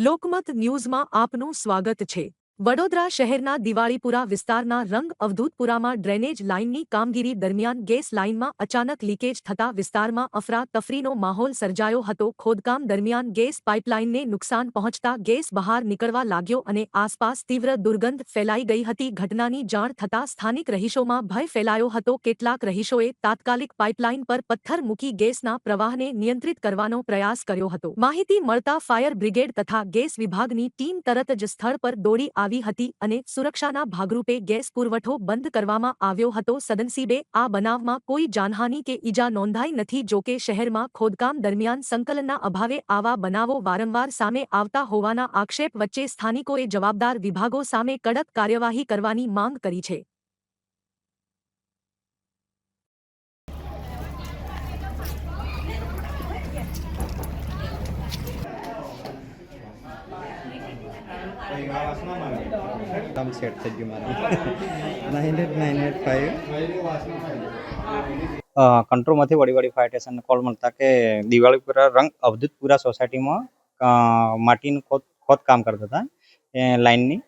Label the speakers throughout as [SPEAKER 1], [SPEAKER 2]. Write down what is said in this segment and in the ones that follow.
[SPEAKER 1] લોકમત ન્યૂઝમાં આપનું સ્વાગત છે। વડોદરા શહેરના દિવાળીપુરા વિસ્તારના રંગ અવધૂતપુરામાં ડ્રેનેજ લાઇનની કામગીરી દરમિયાન ગેસ લાઇનમાં અચાનક લીકેજ થતા વિસ્તારમાં અફરાતફરીનો માહોલ સર્જાયો હતો। ખોદકામ દરમિયાન ગેસ પાઇપલાઇનને નુકસાન પહોંચતા ગેસ બહાર નીકળવા લાગ્યો અને આસપાસ તીવ્ર દુર્ગંધ ફેલાઈ ગઈ હતી। ઘટનાની જાણ થતાં સ્થાનિક રહીશોમાં ભય ફેલાયો હતો। કેટલાક રહીશોએ તાત્કાલિક પાઇપલાઇન પર પથ્થર મૂકી ગેસના પ્રવાહને નિયંત્રિત કરવાનો પ્રયાસ કર્યો હતો। માહિતી મળતા ફાયર બ્રિગેડ તથા ગેસ વિભાગની ટીમ તરત જ સ્થળ પર દોડી આવી હતી અને સુરક્ષાના ભાગરૂપે ગેસ પુરવઠો બંધ કરવામાં આવ્યો હતો। સદનસીબે આ બનાવમાં કોઈ જાનહાનિ કે ઈજા નોંધાઈ નથી। જોકે શહેરમાં ખોદકામ દરમિયાન સંકલનના અભાવે આવા બનાવો વારંવાર સામે આવતા હોવાના આક્ષેપ વચ્ચે સ્થાનિકોએ જવાબદાર વિભાગો સામે કડક કાર્યવાહી કરવાની માંગ કરી છે।
[SPEAKER 2] काम सेट થઈ ગયું મારું 985 કંટ્રોલમાંથી વડીવાડી ફાયર સ્ટેશનને કોલ મળતા કે દિવાળીપુરા રંગ અવધૂતપુરા સોસાયટીમાં માટીનું ખોદકામ કરતા હતા એ લાઇનની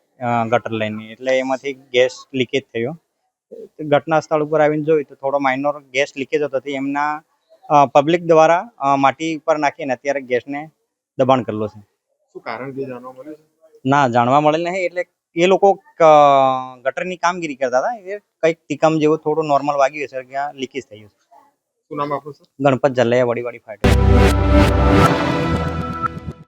[SPEAKER 2] ગટર લાઇનની, એટલે એમાંથી ગેસ લીકેજ થયો। ઘટના સ્થળ ઉપર આવીને જોયું તો થોડો માઇનોર ગેસ લીકેજ હતો। એમના પબ્લિક દ્વારા માટી ઉપર નાખીને અત્યારે ગેસને દબાણ કરેલો છે।
[SPEAKER 3] શું કારણ કે જાણવા મળ્યું છે?
[SPEAKER 2] ના, જાણવા મળેલ નહીં। એટલે એ લોકો ગટરની કામગીરી કરતા હતા, એ કંઈક ટીકમ જેવું થોડું નોર્મલ વાગ્યું છે, ત્યાં લીકેજ થયું છે।
[SPEAKER 3] શું નામ આપનું sir?
[SPEAKER 2] Ganpat Jallaiya Vadiwadi fire station.